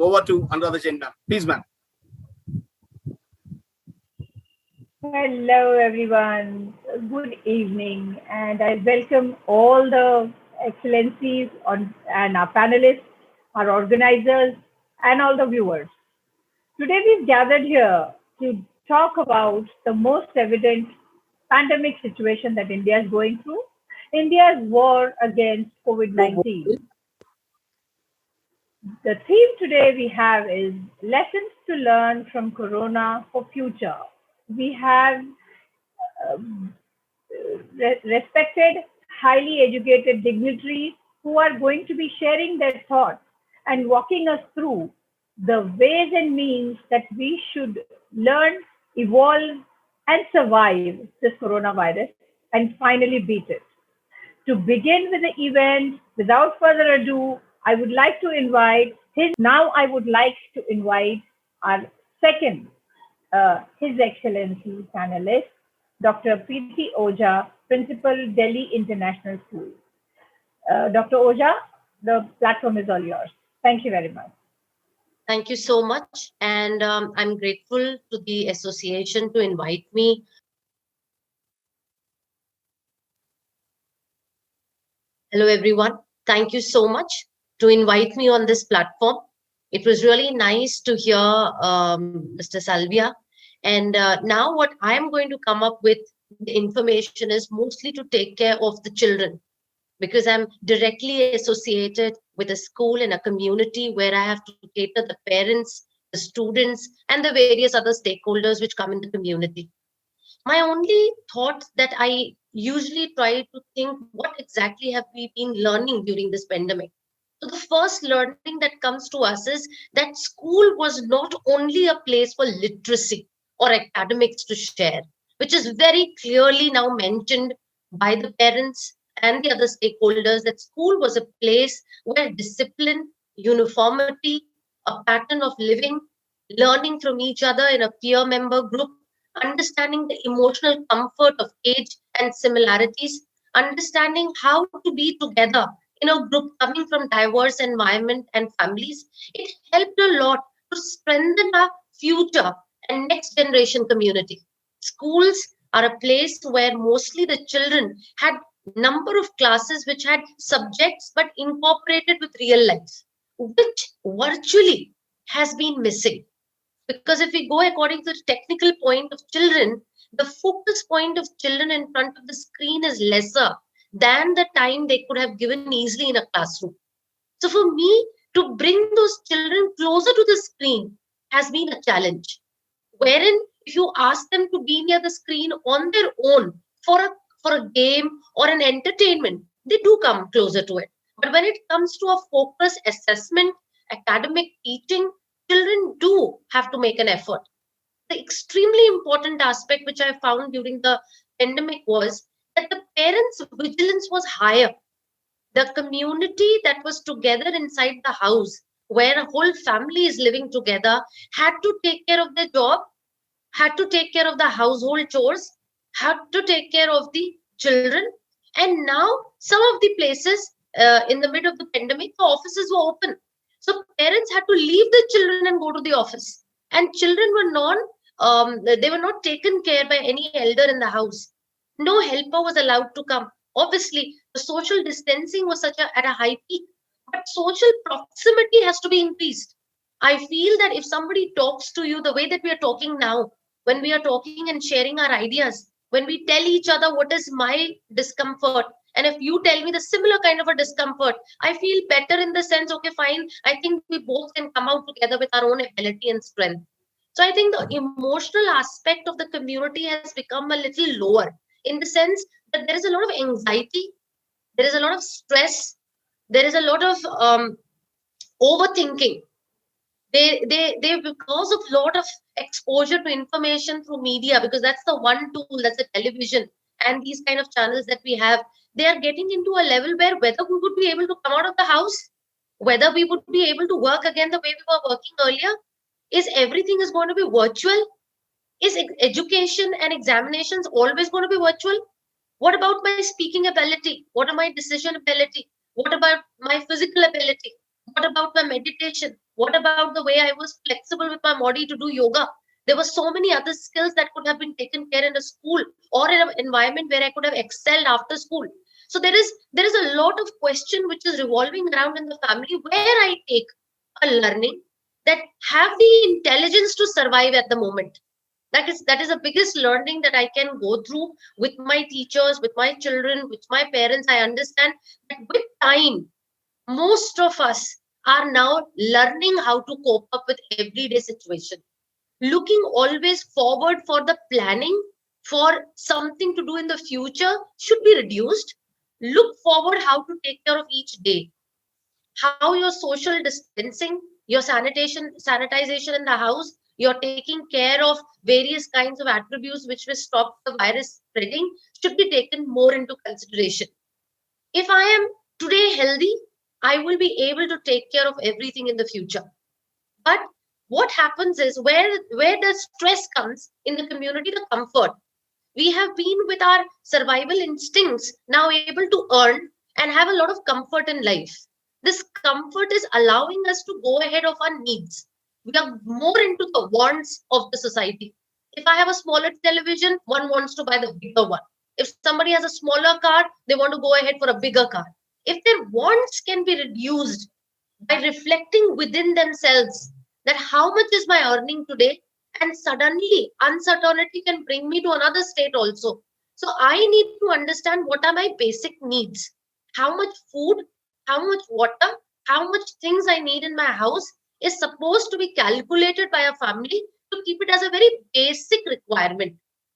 over to Anuradha Jain ma'am. Please, ma'am. Hello, everyone. Good evening, and I welcome all the excellencies and our panelists, our organizers, and all the viewers. Today, we've gathered here to talk about the most evident pandemic situation that India is going through, India's war against COVID-19. The theme today we have is lessons to learn from Corona for future. We have um, respected, highly educated dignitaries who are going to be sharing their thoughts and walking us through the ways and means that we should learn, evolve, and survive this coronavirus and finally beat it. To begin with the event, without further ado, I would like to invite I would like to invite our second His Excellency panelist, Dr. Preeti Oja, Principal, Delhi International School. Dr. Oja, the platform is all yours. Thank you very much. Thank you so much. And I'm grateful to the association to invite me. Hello, everyone. Thank you so much to invite me on this platform. It was really nice to hear Mr. Salvia. And now what I'm going to come up with the information is mostly to take care of the children, because I'm directly associated with a school and a community where I have to cater the parents, the students, and the various other stakeholders which come in the community. My only thought that I usually try to think, what exactly have we been learning during this pandemic? So the first learning that comes to us is that school was not only a place for literacy or academics to share, which is very clearly now mentioned by the parents and the other stakeholders, that school was a place where discipline, uniformity, a pattern of living, learning from each other in a peer member group, understanding the emotional comfort of age and similarities, understanding how to be together in a group coming from diverse environment and families. It helped a lot to strengthen our future and next generation community. Schools are a place where mostly the children had number of classes which had subjects but incorporated with real life, which virtually has been missing. Because if we go according to the technical point of children, the focus point of children in front of the screen is lesser than the time they could have given easily in a classroom. So for me, to bring those children closer to the screen has been a challenge, wherein if you ask them to be near the screen on their own for a game or an entertainment, they do come closer to it. But when it comes to a focus assessment, academic teaching, children do have to make an effort. The extremely important aspect which I found during the pandemic was that the parents' vigilance was higher. The community that was together inside the house, where a whole family is living together, had to take care of their job, had to take care of the household chores, had to take care of the children. And now some of the places in the middle of the pandemic, the offices were open. So parents had to leave the children and go to the office. And children were they were not taken care by any elder in the house. No helper was allowed to come. Obviously, the social distancing was at a high peak, but social proximity has to be increased. I feel that if somebody talks to you the way that we are talking now, when we are talking and sharing our ideas, when we tell each other what is my discomfort, and if you tell me the similar kind of a discomfort, I feel better in the sense, okay, fine, I think we both can come out together with our own ability and strength. So I think the emotional aspect of the community has become a little lower, in the sense that there is a lot of anxiety, there is a lot of stress, there is a lot of overthinking. They because of lot of exposure to information through media, because that's the one tool, that's the television and these kind of channels that we have, they are getting into a level where whether we would be able to come out of the house, whether we would be able to work again the way we were working earlier, is everything is going to be virtual, is education and examinations always going to be virtual? What about my speaking ability? What about my decision ability? What about my physical ability? What about my meditation? What about the way I was flexible with my body to do yoga? There were so many other skills that could have been taken care in a school or in an environment where I could have excelled after school. So there is a lot of question which is revolving around in the family where I take a learning that have the intelligence to survive at the moment. That is the biggest learning that I can go through with my teachers, with my children, with my parents. I understand that with time, most of us are now learning how to cope up with everyday situation. Looking always forward for the planning for something to do in the future should be reduced. Look forward how to take care of each day, how your social distancing, your sanitization in the house, you're taking care of various kinds of attributes which will stop the virus spreading should be taken more into consideration. If I am today healthy, I will be able to take care of everything in the future. But what happens is where the stress comes in the community, the comfort. We have been with our survival instincts now able to earn and have a lot of comfort in life. This comfort is allowing us to go ahead of our needs. We are more into the wants of the society. If I have a smaller television, one wants to buy the bigger one. If somebody has a smaller car, they want to go ahead for a bigger car. If their wants can be reduced by reflecting within themselves that how much is my earning today, and suddenly uncertainty can bring me to another state also. So I need to understand what are my basic needs, how much food, how much water, how much things I need in my house is supposed to be calculated by a family to keep it as a very basic requirement,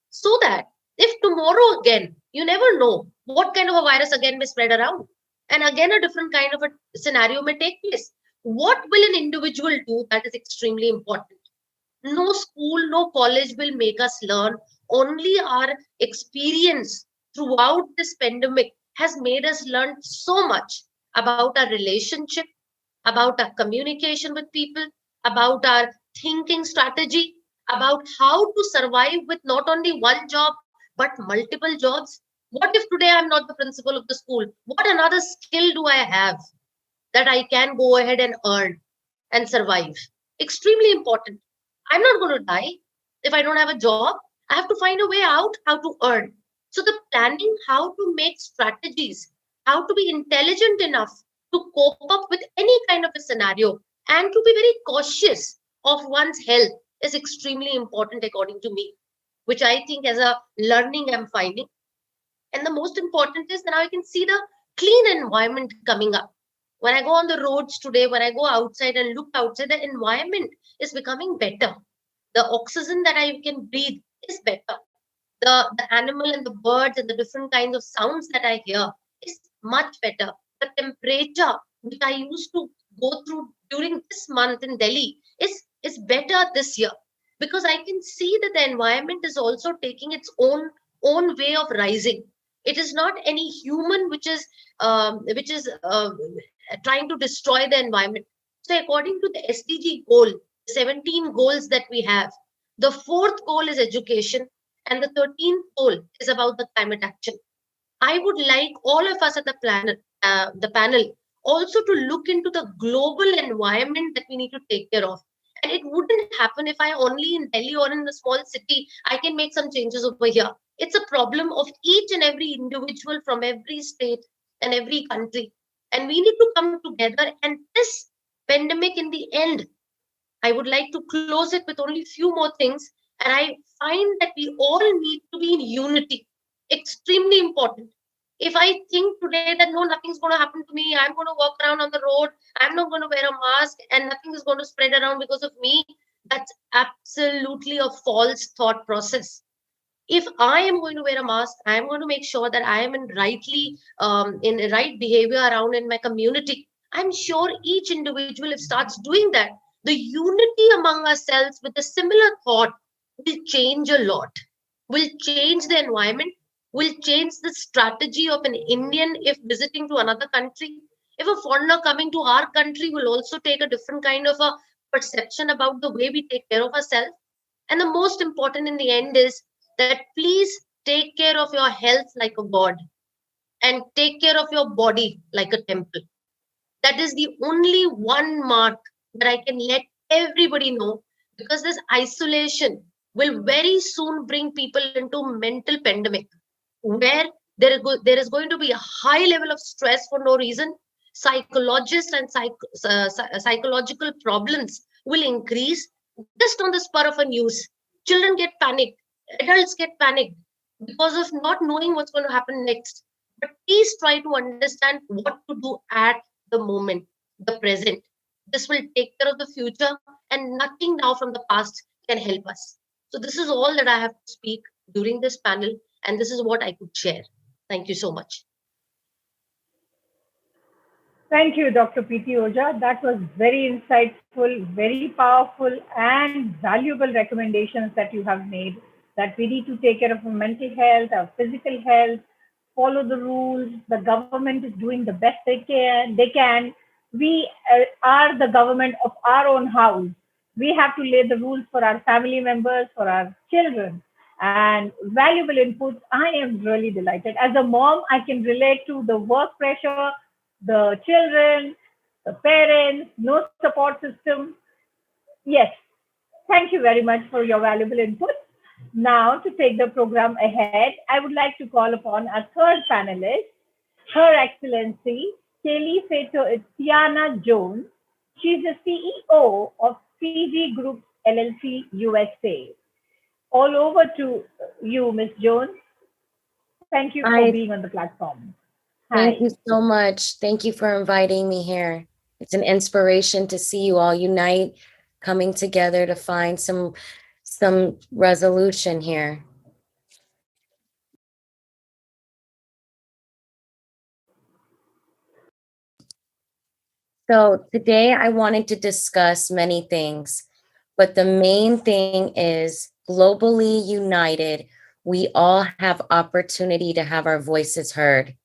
so that if tomorrow again, you never know what kind of a virus again may spread around, and again a different kind of a scenario may take place. What will an individual do? That is extremely important. No school, no college will make us learn. Only our experience throughout this pandemic has made us learn so much about our relationship, about our communication with people, about our thinking strategy, about how to survive with not only one job but multiple jobs. What if today I'm not the principal of the school? What another skill do I have that I can go ahead and earn and survive? Extremely important. I'm not going to die if I don't have a job. I have to find a way out how to earn. So, the planning, how to make strategies, how to be intelligent enough to cope up with any kind of a scenario and to be very cautious of one's health is extremely important, according to me, which I think as a learning I'm finding. And the most important is that now I can see the clean environment coming up. When I go on the roads today, when I go outside and look outside, the environment is becoming better. The oxygen that I can breathe is better. The animal and the birds and the different kinds of sounds that I hear is much better. The temperature which I used to go through during this month in Delhi is better this year, because I can see that the environment is also taking its own way of rising. It is not any human which is trying to destroy the environment. So according to the SDG goal, 17 goals that we have, the fourth goal is education, and the 13th goal is about the climate action. I would like all of us at the panel, also to look into the global environment that we need to take care of. And it wouldn't happen if I only in Delhi or in a small city, I can make some changes over here. It's a problem of each and every individual from every state and every country. And we need to come together. And this pandemic, in the end, I would like to close it with only few more things. And I find that we all need to be in unity. Extremely important. If I think today that no, nothing's going to happen to me, I'm going to walk around on the road, I'm not going to wear a mask, and nothing is going to spread around because of me, that's absolutely a false thought process. If I am going to wear a mask, I am going to make sure that I am in right behavior around in my community. I'm sure each individual, if starts doing that, the unity among ourselves with a similar thought will change a lot, will change the environment, will change the strategy of an Indian if visiting to another country. If a foreigner coming to our country will also take a different kind of a perception about the way we take care of ourselves. And the most important in the end is that please take care of your health like a god and take care of your body like a temple. That is the only one mark that I can let everybody know, because this isolation will very soon bring people into mental pandemic, where there is going to be a high level of stress for no reason. Psychologists and psychological problems will increase just on the spur of a news. Children get panicked, adults get panicked because of not knowing what's going to happen next. But please try to understand what to do at the moment, the present. This will take care of the future, and nothing now from the past can help us. So, this is all that I have to speak during this panel, and this is what I could share. Thank you so much. Thank you, Dr. Preeti Oja. That was very insightful, very powerful, and valuable recommendations that you have made, that we need to take care of our mental health, our physical health, follow the rules. The government is doing the best they can. We are the government of our own house. We have to lay the rules for our family members, for our children, and valuable inputs. I am really delighted. As a mom, I can relate to the work pressure, the children, the parents, no support system. Yes, thank you very much for your valuable input. Now, to take the program ahead, I would like to call upon our third panelist, Her Excellency Kelly Tiana Jones. She's the CEO of CG Group LLC USA. All over to you, Ms. Jones. Thank you for Hi. being on the platform. Thank Hi. you so much. Thank you for inviting me here. It's an inspiration to see you all unite, coming together to find some resolution here. So today I wanted to discuss many things, but the main thing is globally united, we all have opportunity to have our voices heard.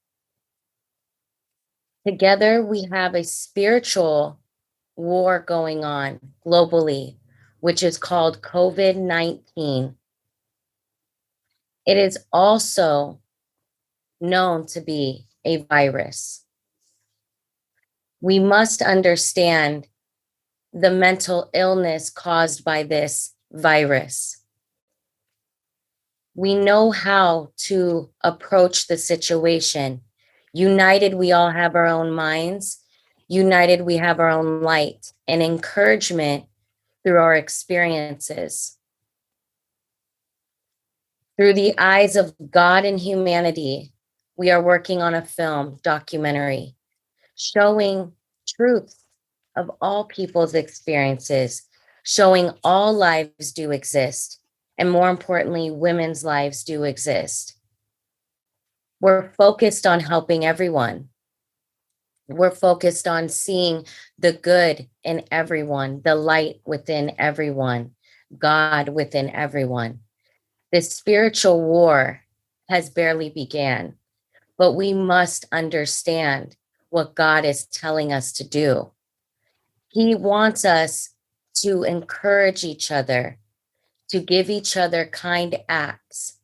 Together, we have a spiritual war going on globally, which is called COVID-19. It is also known to be a virus. We must understand the mental illness caused by this virus. We know how to approach the situation. United, we all have our own minds. United, we have our own light and encouragement through our experiences. Through the eyes of God and humanity, we are working on a film documentary showing truth of all people's experiences, showing all lives do exist, and more importantly, women's lives do exist. We're focused on helping everyone. We're focused on seeing the good in everyone, the light within everyone, God within everyone. This spiritual war has barely began, but we must understand what God is telling us to do. He wants us to encourage each other, to give each other kind acts,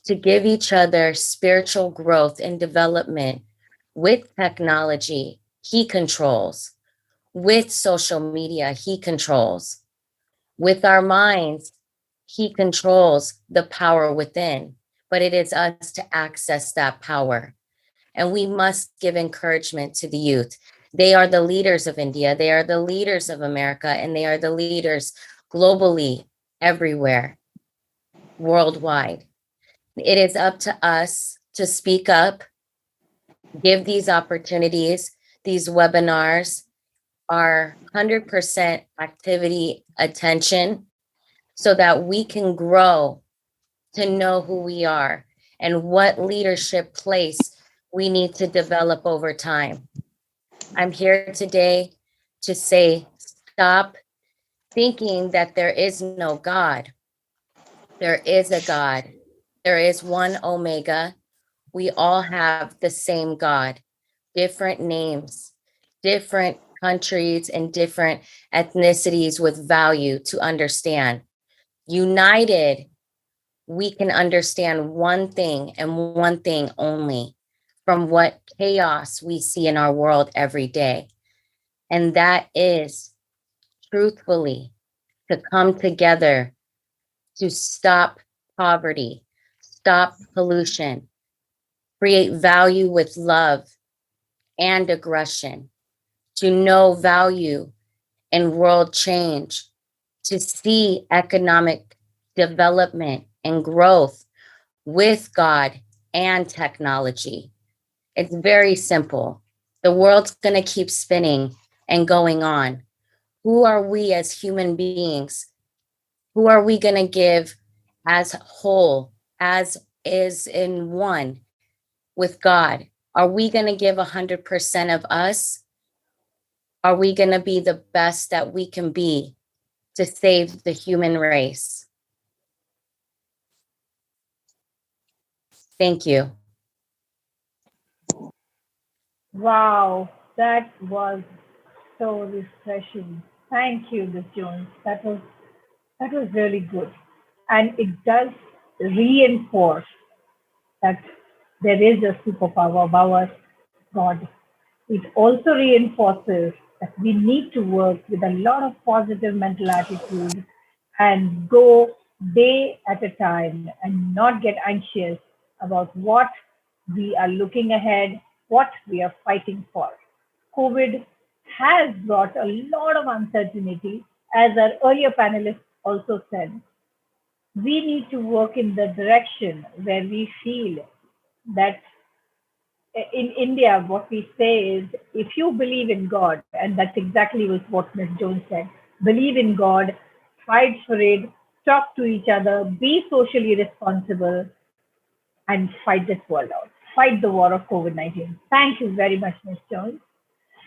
to give each other spiritual growth and development with technology. He controls. With social media, he controls. With our minds, he controls the power within, but it is us to access that power. And we must give encouragement to the youth. They are the leaders of India. They are the leaders of America, and they are the leaders globally, everywhere, worldwide. It is up to us to speak up, give these opportunities. These webinars are 100% activity attention so that we can grow to know who we are and what leadership place we need to develop over time. I'm here today to say, stop thinking that there is no God. There is a God. There is one Omega. We all have the same God, different names, different countries, and different ethnicities with value to understand. United, we can understand one thing and one thing only from what chaos we see in our world every day. And that is truthfully to come together to stop poverty, stop pollution, create value with love and aggression, to know value in world change, to see economic development and growth with God and technology. It's very simple. The world's going to keep spinning and going on. Who are we as human beings? Who are we going to give as whole, as is in one with God? Are we going to give 100% of us? Are we going to be the best that we can be to save the human race? Thank you. Wow, that was so refreshing. Thank you, Ms. Jones. That was really good. And it does reinforce that there is a superpower above us, God. It also reinforces that we need to work with a lot of positive mental attitude and go day at a time and not get anxious about what we are looking ahead, what we are fighting for. COVID has brought a lot of uncertainty, as our earlier panelists also said. We need to work in the direction where we feel that in India, what we say is if you believe in God, and that's exactly what Ms. Jones said, believe in God, fight for it, talk to each other, be socially responsible, and fight this world out. Fight the war of COVID 19. Thank you very much, Ms. Jones.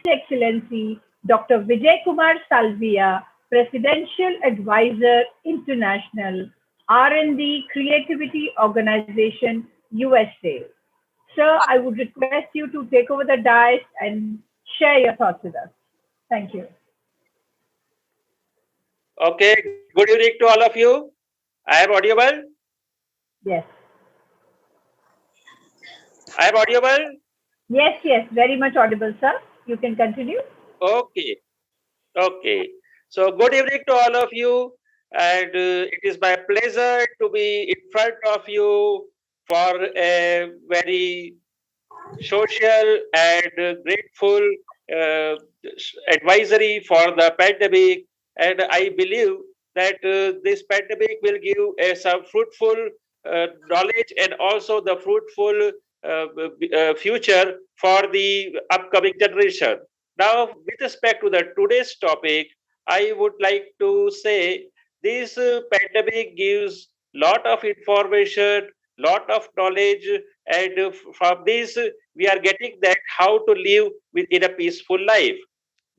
His Excellency Dr. Vijay Kumar Salvia, Presidential Advisor International, R&D Creativity Organization, USA. Sir, I would request you to take over the dais and share your thoughts with us. Thank you. Okay, good evening to all of you. I am audible? Yes. I am audible? Yes, very much audible, sir. You can continue. Okay, okay. So good evening to all of you, and it is my pleasure to be in front of you for a very social and grateful uh, advisory for the pandemic. And I believe that this pandemic will give some fruitful knowledge and also the fruitful future for the upcoming generation. Now, with respect to the today's topic, I would like to say this pandemic gives lot of information, lot of knowledge, and from this we are getting that how to live in a peaceful life.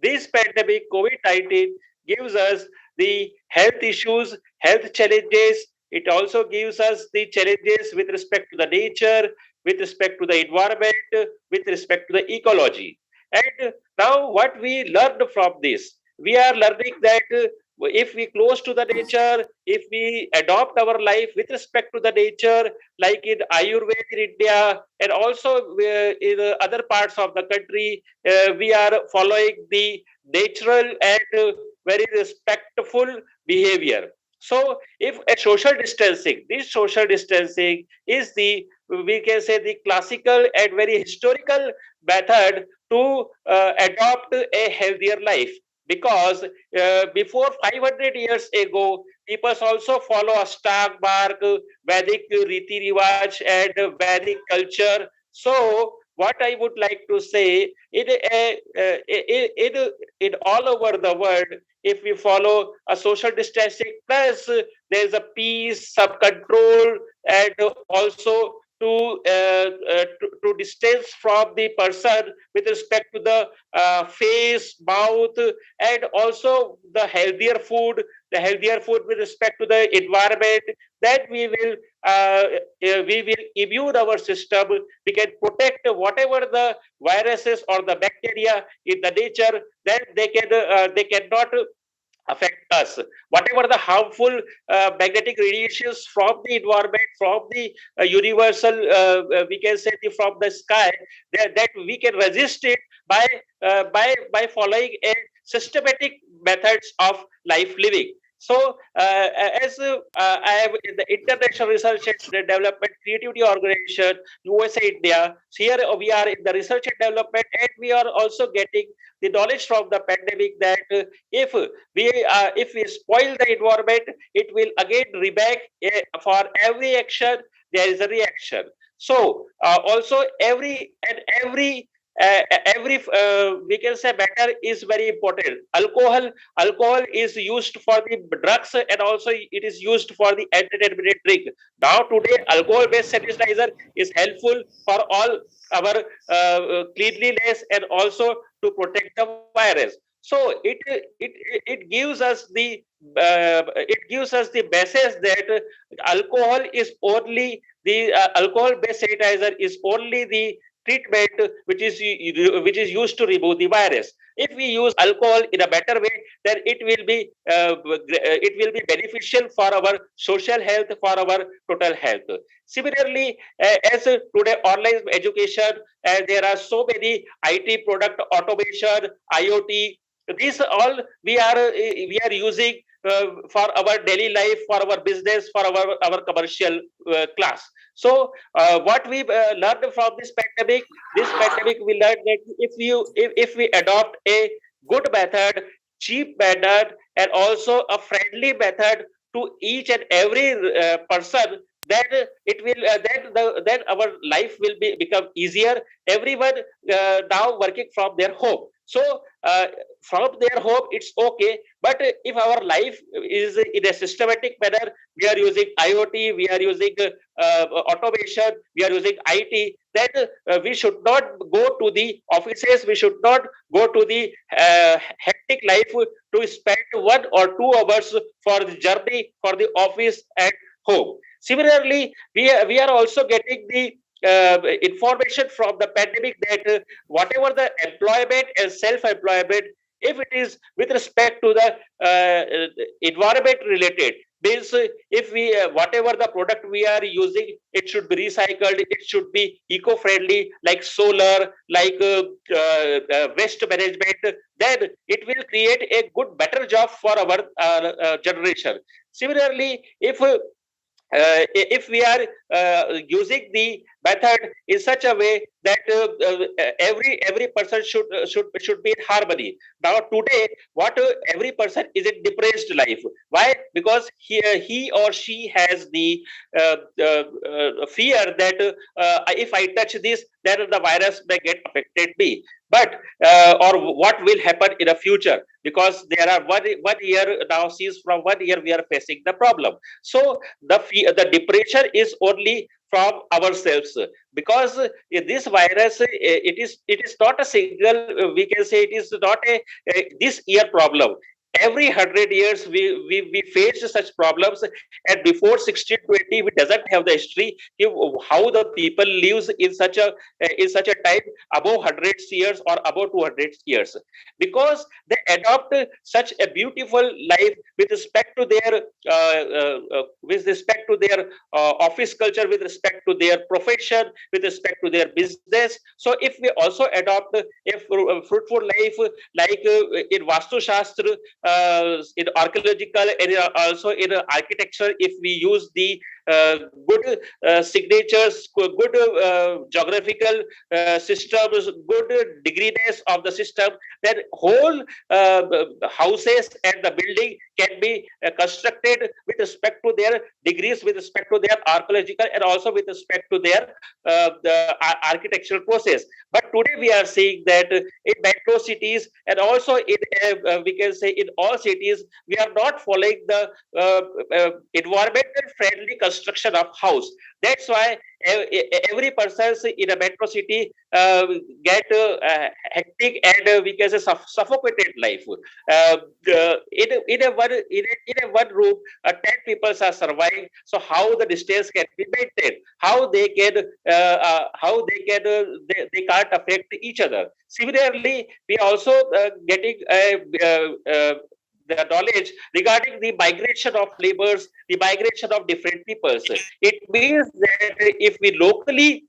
This pandemic, COVID-19, gives us the health issues, health challenges. It also gives us the challenges with respect to the nature, with respect to the environment, with respect to the ecology. And now what we learned from this, we are learning that if we close to the nature, if we adopt our life with respect to the nature, like in Ayurveda in India, and also in other parts of the country, we are following the natural and very respectful behavior. So, if a social distancing, this social distancing is the, we can say, the classical and very historical method to adopt a healthier life. Because before 500 years ago, people also follow Ashtang Marg, Vedic Riti Rivaj, and Vedic culture. So, what I would like to say, in all over the world, if we follow a social distancing, plus there's a peace, some control, and also to distance from the person with respect to the face, mouth, and also the healthier food with respect to the environment, that we will immune our system. We can protect whatever the viruses or the bacteria in the nature, that they cannot affect us. Whatever the harmful magnetic radiations from the environment, from the universal, we can say from the sky, that we can resist it by following a systematic methods of life living. So, as I am in the International Research and Development Creativity Organization, USA, India, here we are in the research and development, and we are also getting the knowledge from the pandemic that if we spoil the environment, it will again reback. For every action, there is a reaction. So, also every we can say matter is very important. Alcohol is used for the drugs, and also it is used for the entertainment drink. Now today, alcohol based sanitizer is helpful for all our cleanliness and also to protect the virus. So it gives us the message that alcohol is only the alcohol based sanitizer is only the treatment which is used to remove the virus. If we use alcohol in a better way, then it will be beneficial for our social health, for our total health. Similarly, as today online education, there are so many IT product automation, IoT. These all we are using for our daily life, for our business, for our commercial class. So what we learned from this pandemic we learned that if we adopt a good method, cheap method, and also a friendly method to each and every person, then it will then our life will become easier. Everyone now working from their home. So from their home, it's okay. But if our life is in a systematic manner, we are using IoT, we are using automation, we are using IT, then we should not go to the offices, we should not go to the hectic life to spend 1 or 2 hours for the journey for the office and home. Similarly, we are also getting the information from the pandemic that whatever the employment and self-employment, if it is with respect to the environment related, means if we whatever the product we are using, it should be recycled, it should be eco-friendly, like solar, like waste management, then it will create a good better job for our generation. Similarly, if we are using the method in such a way that every person should be in harmony. Now today, what every person is in depressed life. Why? Because he or she has the fear that if I touch this, then the virus may get affected me. But or what will happen in the future? Because there are one year now, since from 1 year we are facing the problem. So the depression is only from ourselves, because this virus it is not a single, we can say it is not a this year problem. Every 100 years we faced such problems, and before 1620 we doesn't have the history how the people lives in such a time above 100 years or above 200 years, because they adopt such a beautiful life with respect to their office culture, with respect to their profession, with respect to their business. So if we also adopt a fruitful life, like in Vastu Shastra, in archaeological, and also in architecture, if we use the good signatures, good geographical systems, good degreeness of the system, then whole houses and the building can be constructed with respect to their degrees, with respect to their archaeological, and also with respect to their the architectural process. But today we are seeing that in metro cities, and also in we can say in all cities, we are not following the environmental friendly construction of house. That's why every person in a metro city get hectic and we can say suffocated life. In a one room, 10 people are surviving. So how the distance can be maintained? How they can they can't affect each other. Similarly, we also getting the knowledge regarding the migration of laborers, the migration of different peoples. It means that if we locally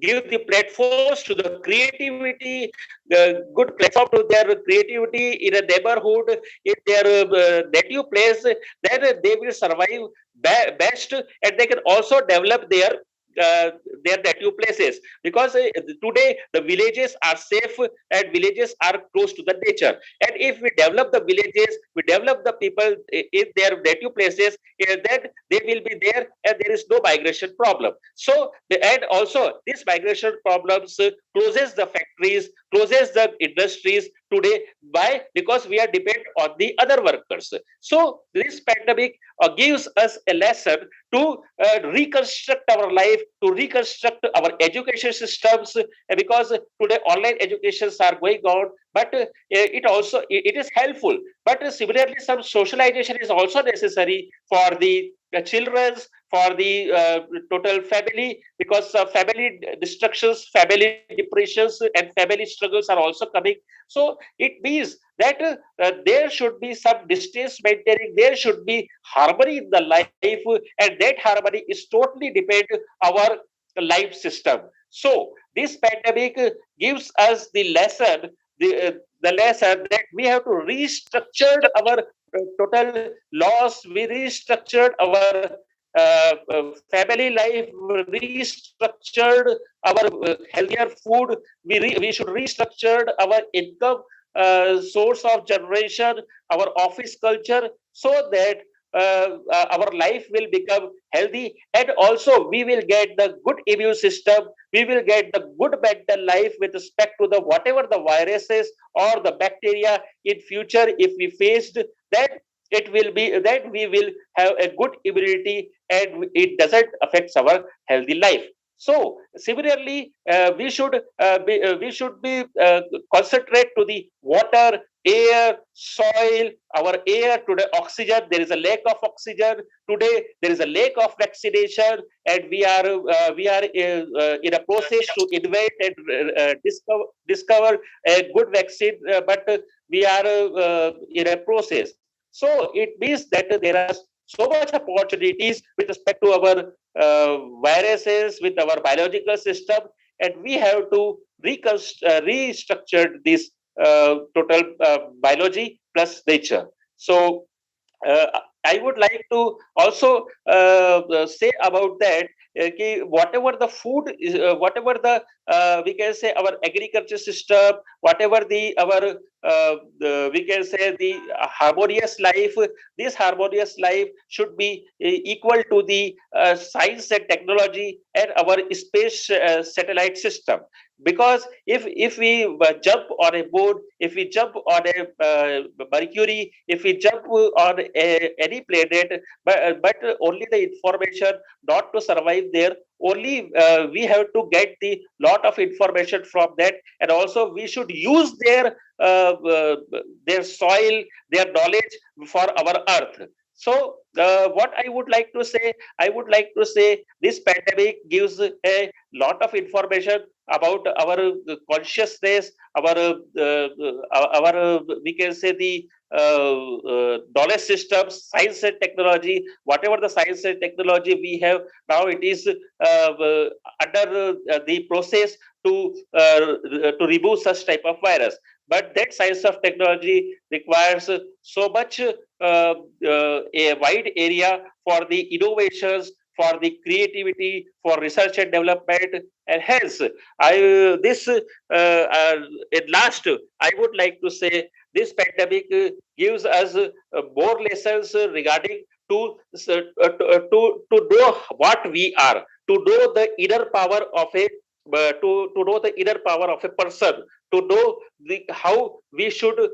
give the platforms to the creativity, the good platform to their creativity in a neighborhood, in their native place, then they will survive best, and they can also develop their native places, because today the villages are safe and villages are close to the nature, and if we develop the villages, we develop the people in their native places, then they will be there and there is no migration problem. So and also this migration problems closes the factories, closes the industries today. Why? Because we are dependent on the other workers. So this pandemic gives us a lesson to reconstruct our life, to reconstruct our education systems, because today online educations are going on, but it is helpful. But similarly, some socialization is also necessary for the children's, for the total family, because family destructions, family depressions, and family struggles are also coming. So it means that there should be some distance maintaining, there should be harmony in the life, and that harmony is totally dependent our life system. So this pandemic gives us the lesson, the lesson that we have to restructure our total laws, we restructured our family life, restructured our healthier food, we should restructure our income source of generation, our office culture, so that our life will become healthy, and also we will get the good immune system, we will get the good mental life with respect to the whatever the viruses or the bacteria in future if we faced, that it will be that we will have a good immunity and it doesn't affect our healthy life. So similarly, we should be concentrate to the water, air, soil, our air today, oxygen. There is a lack of oxygen today. There is a lack of vaccination, and we are in a process to invent and discover a good vaccine, but we are in a process. So it means that there are so much opportunities with respect to our viruses, with our biological system, and we have to restructure this total biology plus nature. So I would like to also say about that. Whatever the food is, whatever the we can say our agriculture system, whatever we can say the harmonious life, this harmonious life should be equal to the science and technology and our space satellite system. Because if we jump on a moon, if we jump on a Mercury, if we jump on any planet, but only the information not to survive there, only we have to get the lot of information from that, and also we should use their soil, their knowledge for our earth. So what I would like to say, this pandemic gives a lot of information about our consciousness, our we can say the knowledge systems, science and technology. Whatever the science and technology we have now, it is under the process to remove such type of virus. But that science of technology requires so much a wide area for the innovations, for the creativity, for research and development, and hence at last I would like to say this pandemic gives us more lessons regarding to know what we are, to know the inner power of a to know the inner power of a person, to know how we should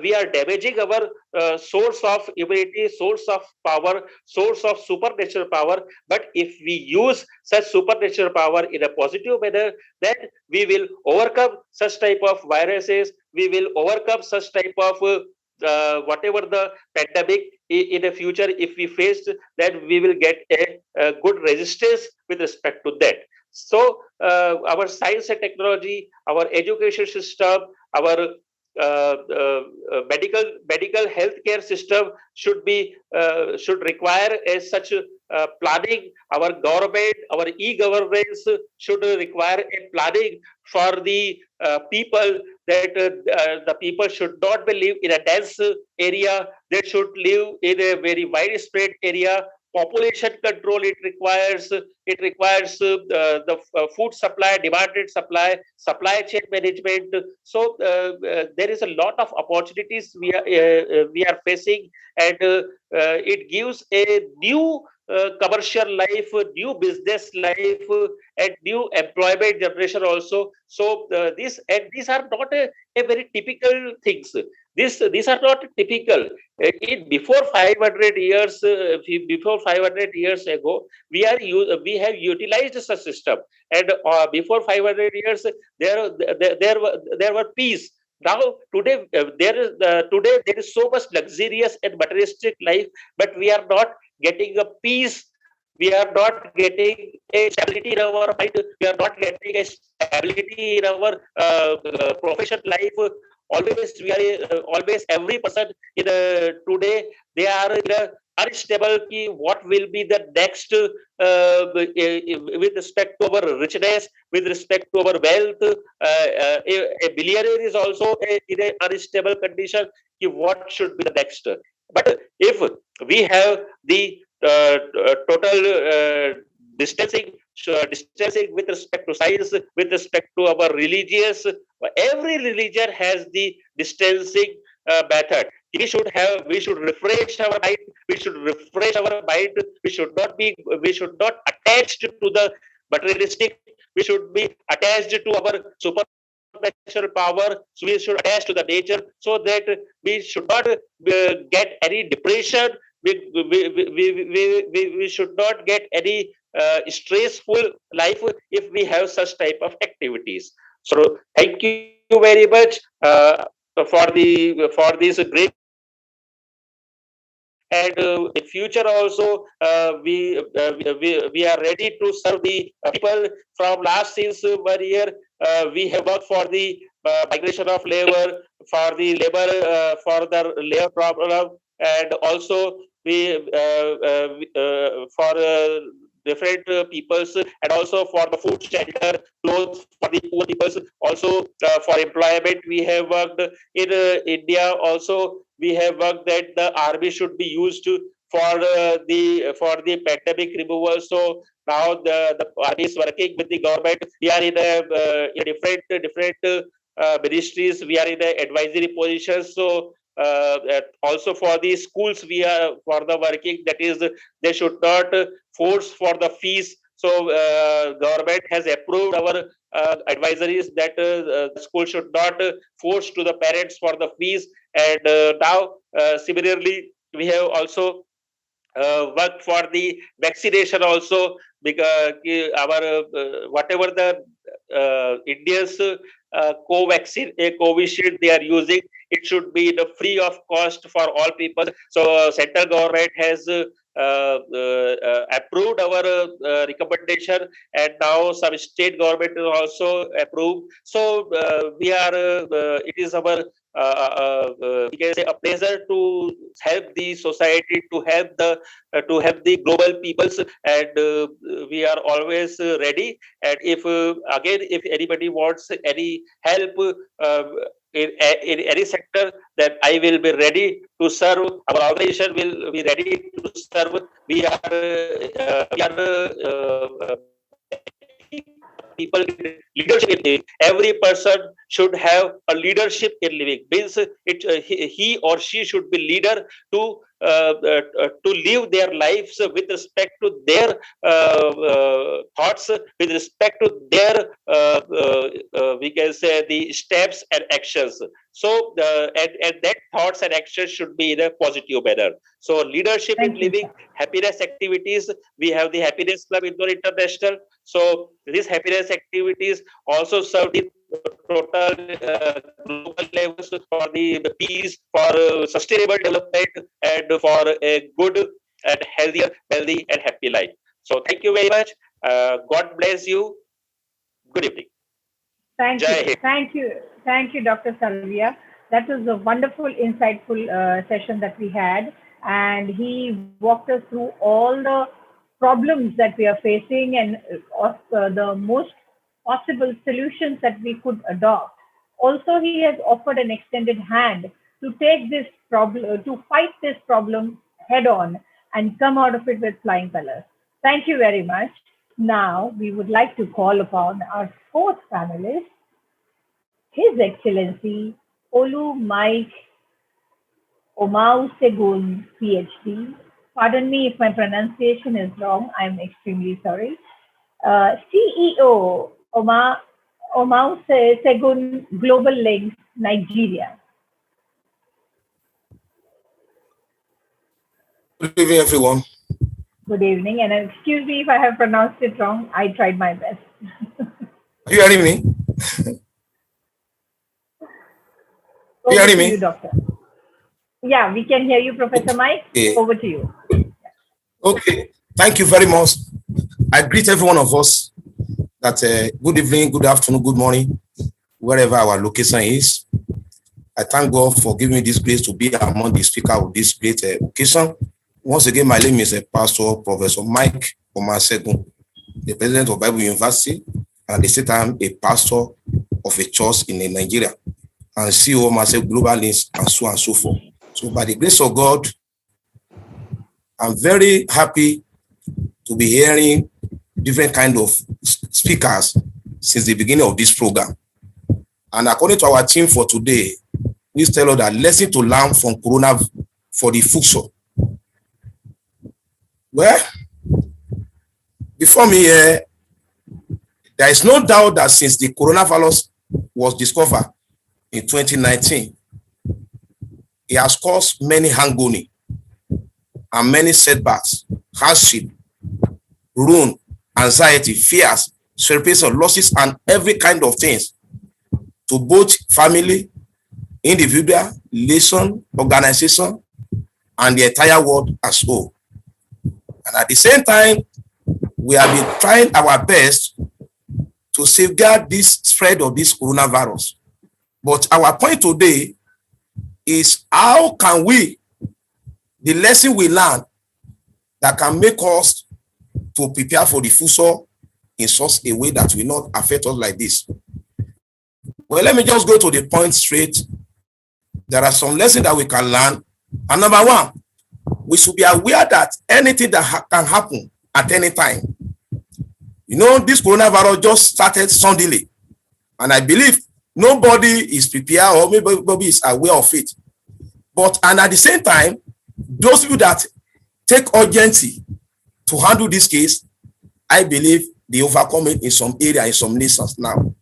we are damaging our source of immunity, source of power, source of supernatural power. But if we use such supernatural power in a positive manner, then we will overcome such type of viruses, we will overcome such type of whatever the pandemic in the future if we face, then we will get a good resistance with respect to that. So our science and technology, our education system, our medical healthcare system should require as such planning. Our government, our e-governance should require a planning for the people, that the people should not be live in a dense area. They should live in a very widespread area. Population control, it requires the food supply, demanded supply chain management. So there is a lot of opportunities we are facing, and it gives a new commercial life, new business life, and new employment generation also. So these are not a very typical things. These are not typical. In before 500 years, before 500 years ago, we have utilized such system, and before 500 years, there were peace. Now today today there is so much luxurious and materialistic life, but we are not getting a peace. We are not getting a stability in our mind. We are not getting a stability in our profession life. Always we are always every person in today, they are in a unstable key. What will be the next with respect to our richness, with respect to our wealth? A billionaire is also in an unstable condition. What should be the next? But if we have the total distancing with respect to science, with respect to our religious, every religion has the distancing method. We should refresh our mind. We should refresh our mind. We should not attached to the materialistic. We should be attached to our supernatural power. So we should attach to the nature, so that we should not get any depression. We should not get any stressful life if we have such type of activities. So thank you very much for this great. And in future also, we are ready to serve the people. From last since 1 year, we have worked for the migration of labor, for the labor problem, and also we for different peoples, and also for the food, shelter, clothes for the poor peoples. Also for employment, we have worked in India. Also, we have worked that the army should be used for the pandemic removal. So now the army is working with the government. We are in a different ministries. We are in a advisory positions. So also for the schools, we are for the working, that is, they should not force for the fees. So government has approved our advisories that school should not force to the parents for the fees. And now similarly, we have also worked for the vaccination also, because our whatever the India's Covaxin, Covishield they are using, it should be the free of cost for all people. So central government has approved our recommendation, and now some state government is also approved. So we are it is our we can say a pleasure to help the society, to help the global peoples, and we are always ready. And if again, if anybody wants any help in any sector, then I will be ready to serve. Our organization will be ready to serve. We are people leadership in living. Every person should have a leadership in living. Means he or she should be leader to live their lives with respect to their thoughts, with respect to their we can say the steps and actions. So and that thoughts and actions should be in a positive manner. So leadership in living, happiness activities. We have the Happiness Club Indore International. So these happiness activities also serve the total global levels for the peace, for sustainable development, and for a good and healthier, wealthy and happy life. So thank you very much. God bless you. Good evening. Thank Jai you. Hind. Thank you. Thank you, Dr. Salvia. That was a wonderful, insightful session that we had. And he walked us through all the problems that we are facing and the most possible solutions that we could adopt. Also, he has offered an extended hand to take this problem, to fight this problem head on and come out of it with flying colors. Thank you very much. Now, we would like to call upon our fourth panelist, His Excellency Olu Mike Omausegun, PhD. Pardon me if my pronunciation is wrong. I'm extremely sorry. CEO Omausegun Global Links, Nigeria. Good evening, everyone. Good evening, and excuse me if I have pronounced it wrong. I tried my best. Are you hearing me? Are you hearing me? You, Doctor. Yeah, we can hear you, Professor Mike. Yeah. Over to you. Okay, thank you very much. I greet every one of us that good evening, good afternoon, good morning, wherever our location is. I thank God for giving me this grace to be among the speakers of this great occasion. Once again, my name is Pastor Professor Mike Omausegun, the president of Bible University, and at the same time, a pastor of a church in Nigeria, and CEO of Omausegun Global Links, and so on and so forth. So by the grace of God, I'm very happy to be hearing different kind of speakers since the beginning of this program. And according to our team for today, we tell us that lesson to learn from Corona for the future. Well, before me, there is no doubt that since the coronavirus was discovered in 2019, it has caused many agony and many setbacks, hardship, ruin, anxiety, fears, separation, losses, and every kind of things to both family, individual, nation, organization, and the entire world as whole. And at the same time, we have been trying our best to safeguard this spread of this coronavirus. But our point today is how can we, the lesson we learn that can make us to prepare for the future in such a way that will not affect us like this. Well, let me just go to the point straight. There are some lessons that we can learn. And number one, we should be aware that anything that can happen at any time. You know, this coronavirus just started suddenly. And I believe nobody is prepared or maybe is aware of it. But, and at the same time, those people that take urgency to handle this case, I believe they overcome it in some area, in some nations now.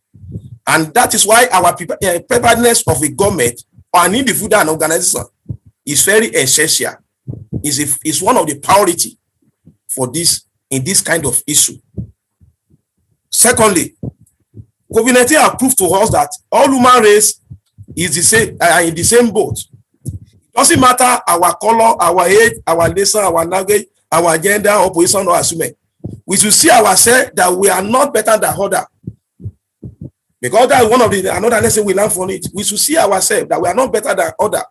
And that is why our preparedness of a government or an individual and organization is very essential. Is one of the priority for this in this kind of issue. Secondly, COVID-19 has proved to us that all human race is the same, in the same boat. It doesn't matter our color, our age, our nation, our language, our gender, or position, or assuming. We should see ourselves that we are not better than other. Because that is one of the another lesson we learn from it. We should see ourselves that we are not better than other.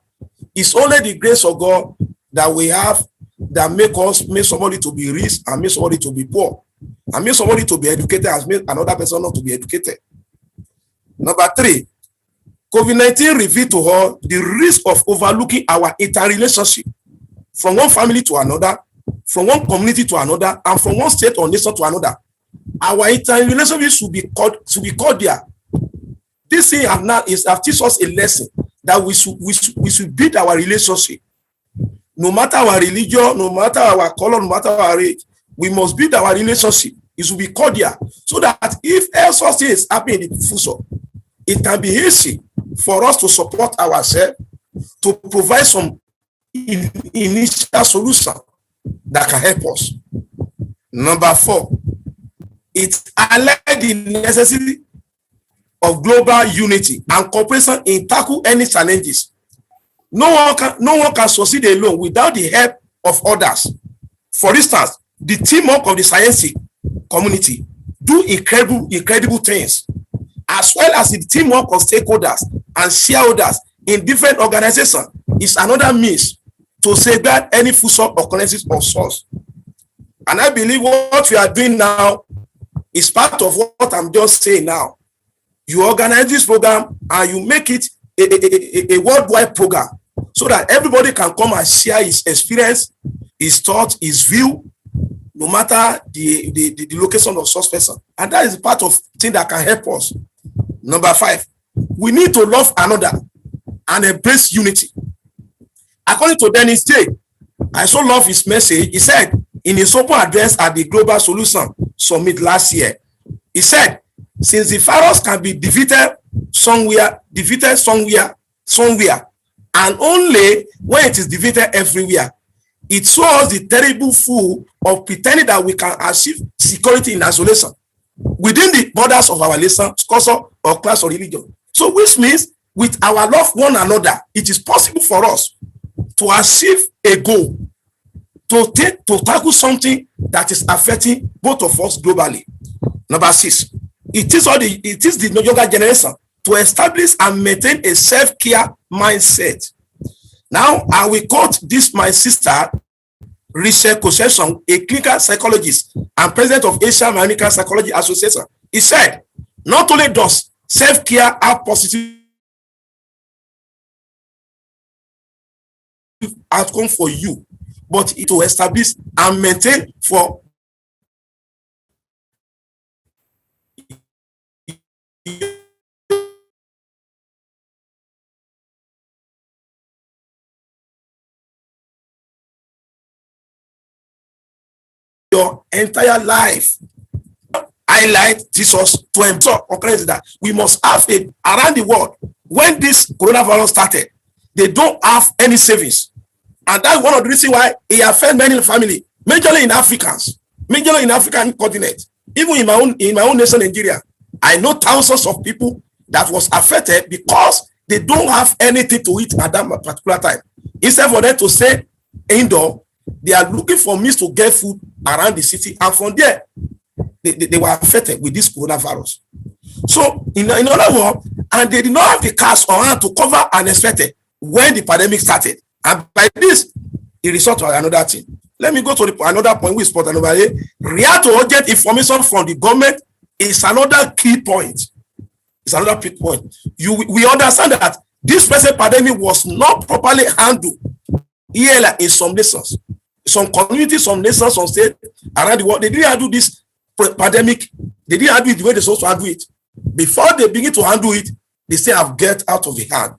It's only the grace of God that we have that make somebody to be rich and make somebody to be poor, and make somebody to be educated and make another person not to be educated. Number three, COVID-19 revealed to us the risk of overlooking our interrelationship from one family to another, from one community to another, and from one state or nation to another. Our interrelationship should be cordial. This thing have teach us a lesson that we should build our relationship. No matter our religion, no matter our color, no matter our age, we must build our relationship. It should be cordial, so that if else is happening in the future, it can be easy for us to support ourselves, to provide some initial solution that can help us. Number four, it highlights the necessity of global unity and cooperation in tackle any challenges. No one can succeed alone without the help of others. For instance, the teamwork of the scientific community do incredible things, as well as the teamwork of stakeholders and shareholders in different organizations is another means to safeguard any food occurrences of source. And I believe what we are doing now is part of what I'm just saying now. You organize this program and you make it a worldwide program so that everybody can come and share his experience, his thought, his view, no matter the location of such person. And that is part of thing that can help us. Number 5, we need to love another and embrace unity. According to Dennis J., I so love his message. He said in his open address at the Global Solution Summit last year, he said, since the virus can be defeated somewhere, and only when it is defeated everywhere, it shows the terrible fool of pretending that we can achieve security in isolation within the borders of our nation, culture, or class or religion. So, which means with our love one another, it is possible for us to achieve a goal, to tackle something that is affecting both of us globally. Number 6, it is the younger generation to establish and maintain a self-care mindset. Now, I will quote this my sister, Rachel Kosheshon, a clinical psychologist and president of Asian American Psychology Association. He said, not only does self-care have positive outcome for you, but it will establish and maintain for your entire life. Highlight Jesus to himself occurrence that we must have it around the world. When this coronavirus started, they don't have any savings, and that's one of the reasons why it affects many families, majorly in Africans, majorly in African continent. Even in my own nation, Nigeria, I know thousands of people that was affected because they don't have anything to eat at that particular time. Instead for them to stay indoor, they are looking for means to get food around the city, and from there, they were affected with this coronavirus. So, in other words, and they did not have the cash on hand to cover unexpected when the pandemic started. And by this, it resulted to another thing. Let me go to another point we spot another day. Real to urgent information from the government is another key point. It's another key point. We understand that this present pandemic was not properly handled here in some nations. Some communities, some nations, some states around the world, they didn't handle this pandemic. They didn't handle it the way they're supposed to handle it. Before they begin to handle it, they still have get out of the hand.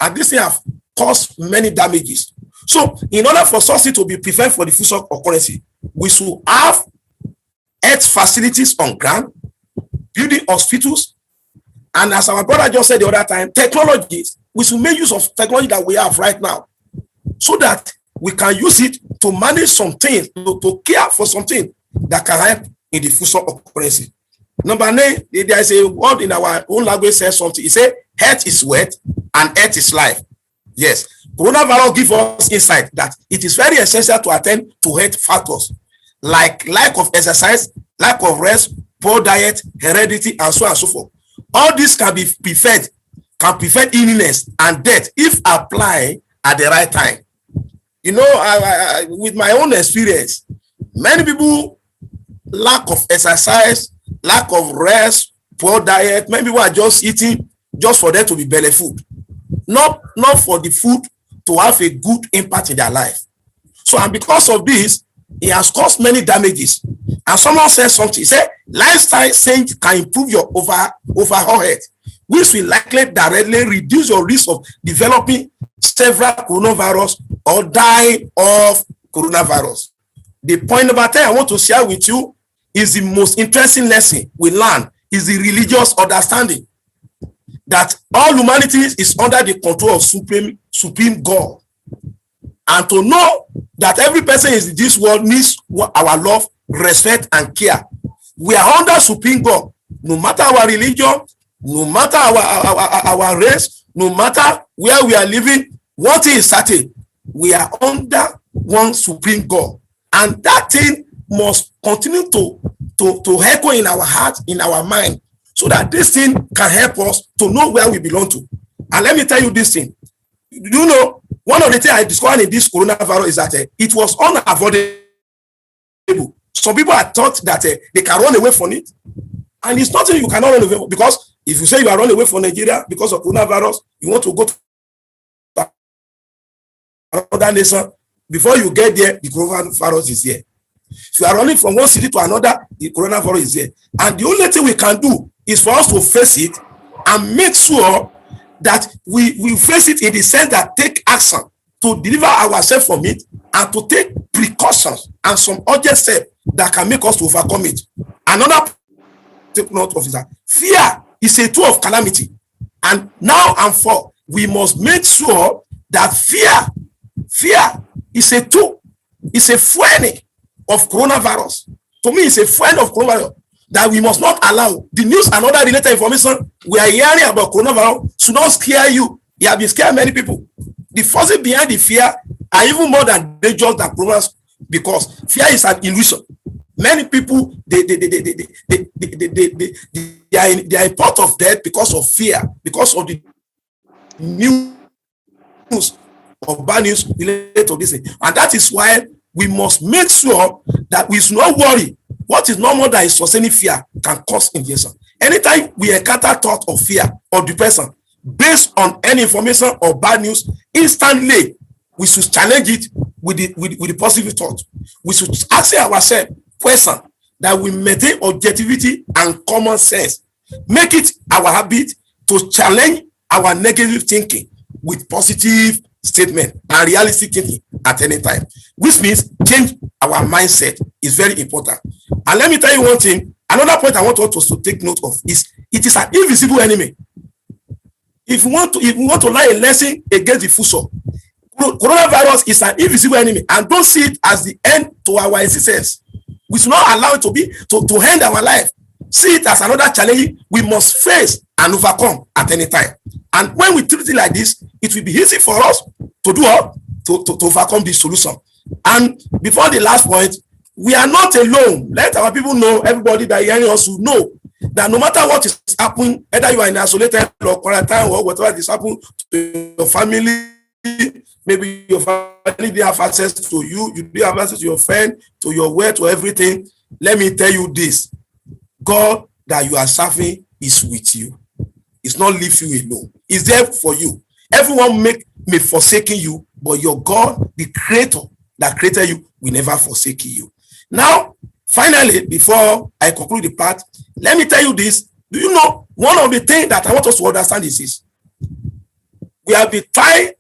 And this thing have caused many damages. So, in order for something to be prepared for the future occurrence, we should have health facilities on ground, building hospitals, and as our brother just said the other time, technologies. We should make use of technology that we have right now, so that we can use it to manage something, to care for something that can help in the future occurrence. Number 9, there is a word in our own language says something. It says, health is wealth and health is life. Yes, coronavirus gives us insight that it is very essential to attend to health factors like lack of exercise, lack of rest, poor diet, heredity, and so on and so forth. All this can prevent illness and death if applied at the right time. You know, I with my own experience, many people lack of exercise, lack of rest, poor diet. Many people are just eating just for them to be belly food, not for the food to have a good impact in their life. So, and because of this, it has caused many damages. And someone said something. He said, lifestyle change can improve your overall health, which will likely directly reduce your risk of developing several coronavirus or dying of coronavirus. The point number 10 I want to share with you is the most interesting lesson we learn is the religious understanding that all humanity is under the control of supreme God, and to know that every person in this world needs our love, respect, and care. We are under supreme God, no matter our religion, no matter our race, no matter where we are living. One thing is certain: we are under one supreme God, and that thing must continue to echo in our heart, in our mind, so that this thing can help us to know where we belong to. And let me tell you this thing: you know, one of the things I discovered in this coronavirus is that it was unavoidable. Some people had thought that they can run away from it, and it's nothing you cannot run away from, because if you say you are running away from Nigeria because of coronavirus, you want to go to another nation, before you get there, the coronavirus is here. If you are running from one city to another, the coronavirus is here. And the only thing we can do is for us to face it and make sure that we face it in the sense that take action to deliver ourselves from it and to take precautions and some urgent steps that can make us to overcome it. Another take note of is that fear is a tool of calamity. And now and for, we must make sure that fear is a tool, it's a friend of coronavirus. To me, it's a friend of coronavirus that we must not allow. The news and other related information we are hearing about coronavirus should not scare you. It has been scared many people. The forces behind the fear are even more than dangerous than coronavirus, because fear is an illusion. Many people they are in part of death because of fear, because of the news or bad news related to this thing. And that is why we must make sure that we should not worry. What is normal that is sustaining fear can cause invasion. Anytime we encounter thought of fear or depression based on any information or bad news, instantly we should challenge it with the positive thought. We should ask ourselves questions that will maintain objectivity and common sense. Make it our habit to challenge our negative thinking with positive statement and realistic thinking at any time, which means change our mindset is very important. And let me tell you one thing, another point I want us to take note of is it is an invisible enemy. If we want to learn a lesson against the fuso, coronavirus is an invisible enemy, and don't see it as the end to our existence. We should not allow it to end our life. See it as another challenge we must face and overcome at any time. And when we treat it like this, it will be easy for us to do what? To overcome this solution. And before the last point, we are not alone. Let our people know, everybody that hearing us will know that no matter what is happening, either you are in isolated or quarantine or whatever is happening to your family, maybe your family they have access to you, you do have access to your friend, to your work, to everything. Let me tell you this: God that you are serving is with you. It's not leave you alone. It's there for you. Everyone may forsaken you, but your God, the creator that created you, will never forsake you. Now, finally, before I conclude the part, let me tell you this. Do you know one of the things that I want us to understand is this? We have been trying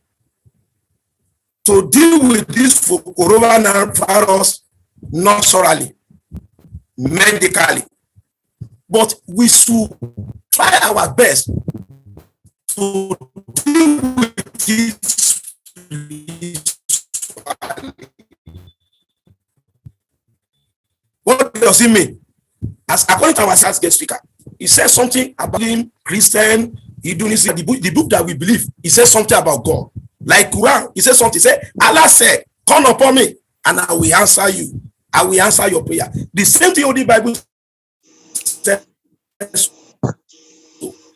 to deal with this coronavirus naturally, medically, but we should try our best to deal with it. What does it mean? As according to our science guest speaker, he says something about him, Christian, Indonesia, the book that we believe, he says something about God. Like Quran, he says something, he said, Allah said, call upon me and I will answer you. I will answer your prayer. The same thing the Bible says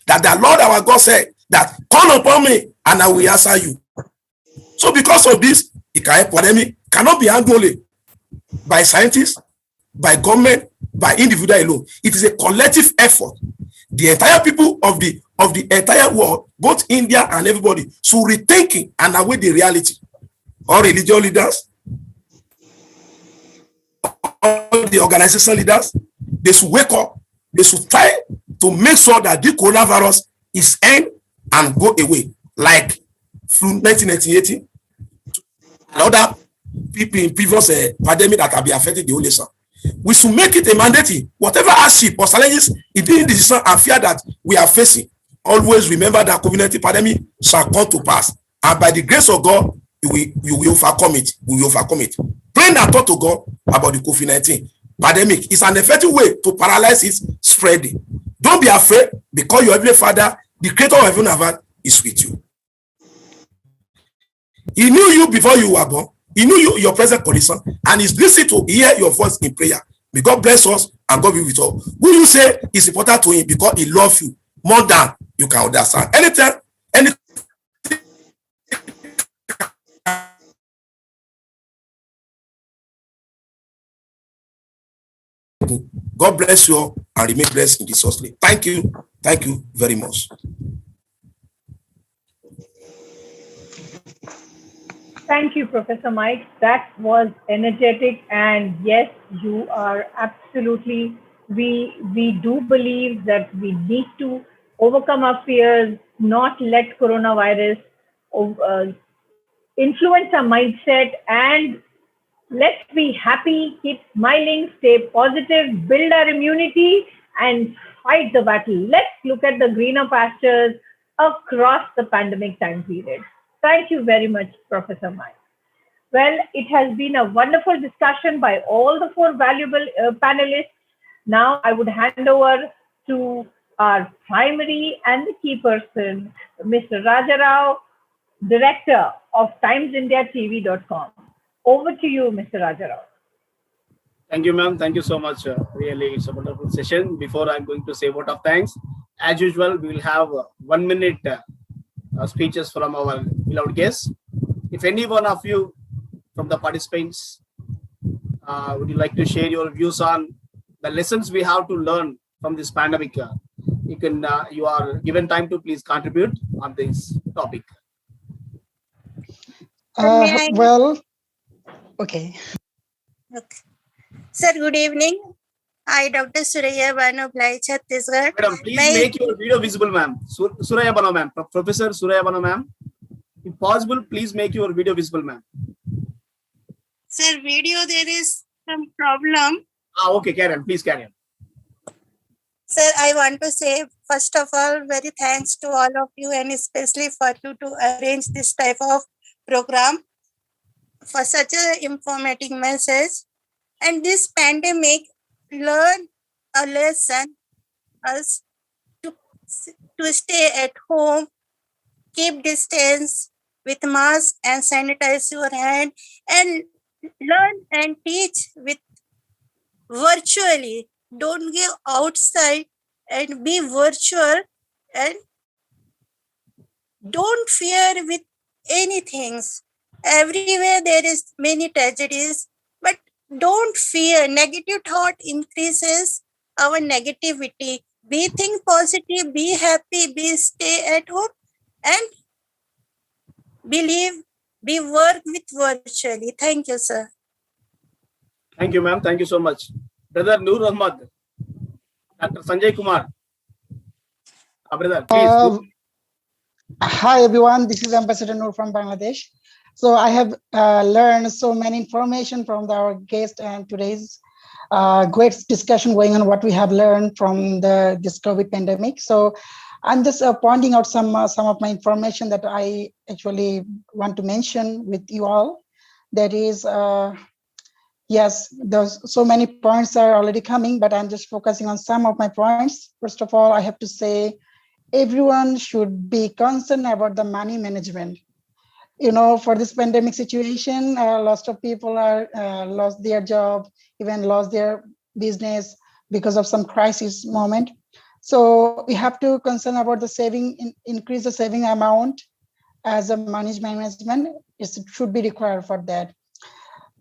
that the Lord our God said that call upon me and I will answer you. So because of this, the pandemic cannot be handled only by scientists, by government, by individual alone. It is a collective effort. The entire people of the entire world, both India and everybody, should rethinking and await the reality. All religious leaders, all the organization leaders, they should wake up. They should try to make sure that the coronavirus is end and go away, like flu 1980 and other people in previous pandemic that have been affected the whole nation. We should make it a mandate. Whatever hardship or challenges in the decision and fear that we are facing, always remember that COVID-19 pandemic shall come to pass, and by the grace of God, you will overcome it. We will overcome it. Pray and talk to God about the COVID-19 pandemic. It's an effective way to paralyze its spreading. Don't be afraid, because your heavenly Father, the creator of heaven and earth, is with you. He knew you before you were born. He knew your present condition, and is listening to hear your voice in prayer. May God bless us and God be with us. Who you say is important to him because he loves you more than you can understand. Anything everything. God bless you all and remain blessed in Jesus' name. Thank you. Thank you very much. Thank you, Professor Mike. That was energetic, and yes, you are absolutely. We do believe that we need to overcome our fears, not let coronavirus uh, influence our mindset, and let's be happy, keep smiling, stay positive, build our immunity, and fight the battle. Let's look at the greener pastures across the pandemic time period. Thank you very much, Professor Mike. Well, it has been a wonderful discussion by all the four valuable panelists. Now I would hand over to our primary and the key person, Mr. Rajarao, Director of TimesIndiaTV.com. Over to you, Mr. Rajarao. Thank you, ma'am. Thank you so much. Really, it's a wonderful session. Before I'm going to say vote of thanks, as usual, we will have 1 minute speeches from our beloved guests. If any one of you from the participants would you like to share your views on the lessons we have to learn from this pandemic, you are given time to please contribute on this topic. Well, okay. Sir, good evening. I, Dr. Suraya Banu, Bhilai, Chhattisgarh. Madam, please make your video visible, ma'am. Suraya Banu, ma'am. Professor Suraya Banu, ma'am. If possible, please make your video visible, ma'am. Sir, video, there is some problem. Okay, carry on. Please carry on. Sir, I want to say, first of all, very thanks to all of you and especially for you to arrange this type of program for such an informative message. And this pandemic learn a lesson us to stay at home, keep distance with mask and sanitize your hand, and learn and teach with virtually. Don't go outside and be virtual, and don't fear with anything. Everywhere there is many tragedies, but don't fear. Negative thought increases our negativity. Be think positive, be happy, be stay at home, and believe, be work with virtually. Thank you, sir. Thank you, ma'am. Thank you so much. Brother Noor Ahmad, Dr. Sanjay Kumar. Brother, please. Hi, everyone. This is Ambassador Noor from Bangladesh. So I have learned so many information from our guest and today's great discussion going on what we have learned from this COVID pandemic. So I'm just pointing out some of my information that I actually want to mention with you all. That is, yes, there's so many points are already coming, but I'm just focusing on some of my points. First of all, I have to say, everyone should be concerned about the money management. You know, for this pandemic situation, lots of people are lost their job, even lost their business because of some crisis moment. So we have to concern about the saving, increase the saving amount as a money management. It should be required for that.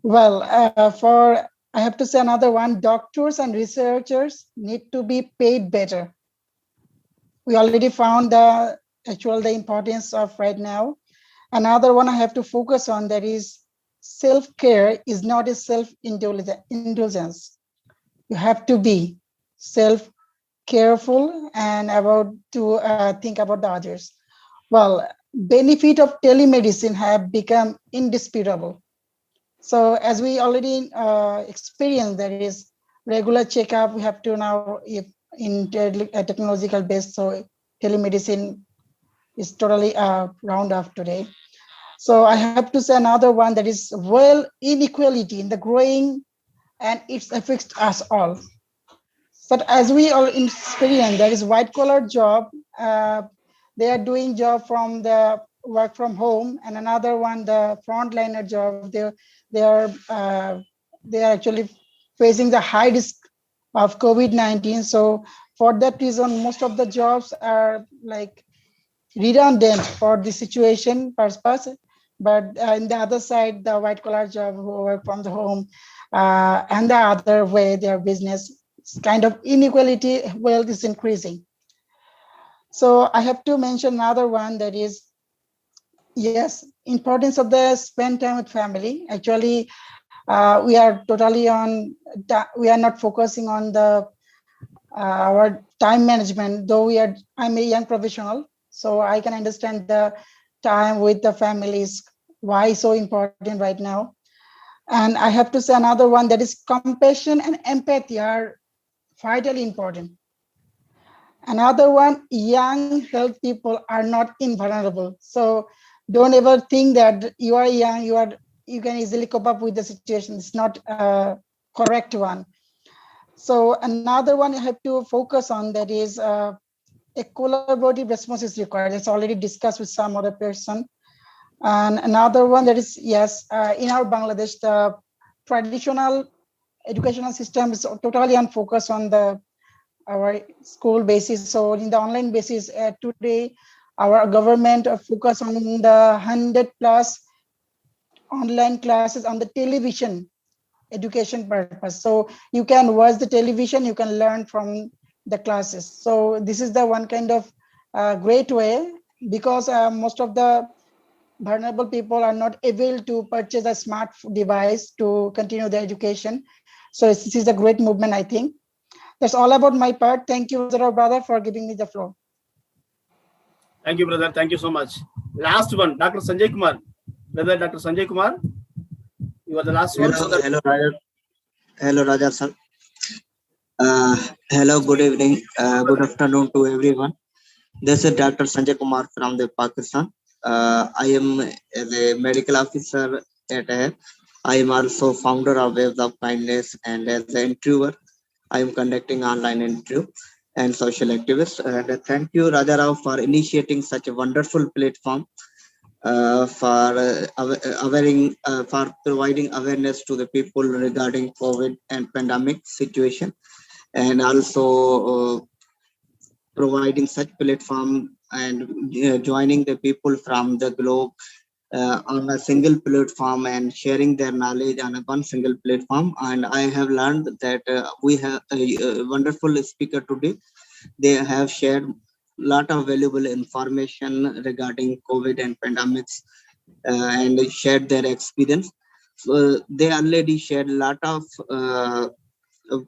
Well, I have to say another one, doctors and researchers need to be paid better. We already found the importance of right now. Another one I have to focus on, that is self-care is not a self-indulgence. You have to be self-careful and about to think about the others. Well, benefit of telemedicine have become indisputable. So as we already experienced, there is regular checkup. We have to now, if in technological based, so telemedicine is totally round off today. So I have to say another one, that is inequality in the growing, and it affects us all. But as we all experience, there is white collar job. They are doing job from the work from home, and another one, the frontliner job. They are actually facing the high risk of COVID-19. So for that reason, most of the jobs are like redundant for the situation purpose. But in the other side, the white collar job who work from the home, and the other way their business, kind of inequality, wealth is increasing. So I have to mention another one, that is, yes, importance of the spend time with family. Actually, we are totally on, we are not focusing on the our time management, though I'm a young professional, so I can understand the time with the families, why so important right now. And I have to say another one, that is compassion and empathy are vitally important. Another one, young health people are not invulnerable. So don't ever think that you are young, you can easily cope up with the situation. It's not a correct one. So another one you have to focus on, that is a collaborative response is required. It's already discussed with some other person. And another one, that is, yes, in our Bangladesh, the traditional educational system is totally unfocused on our school basis. So in the online basis, today, our government focus on the 100+ online classes on the television education purpose. So you can watch the television, you can learn from the classes. So this is the one kind of great way, because most of the vulnerable people are not able to purchase a smart device to continue their education. So this is a great movement, I think. That's all about my part. Thank you, brother, for giving me the floor. Thank you, brother. Thank you so much. Last one, Dr. Sanjay Kumar. Brother, Dr. Sanjay Kumar, you are the last one. Hello, Raja. Hello, Raja sir. Hello, good evening. Good afternoon to everyone. This is Dr. Sanjay Kumar from the Pakistan. I am the medical officer at AHEP. I am also founder of Waves of Kindness, and as an interviewer, I am conducting online interview and social activist. And thank you, Raja Rao, for initiating such a wonderful platform for providing awareness to the people regarding COVID and pandemic situation, and also providing such platform and joining the people from the globe on a single platform and sharing their knowledge on one single platform. And I have learned that we have a wonderful speaker today. They have shared lot of valuable information regarding COVID and pandemics and shared their experience. So they already shared a lot of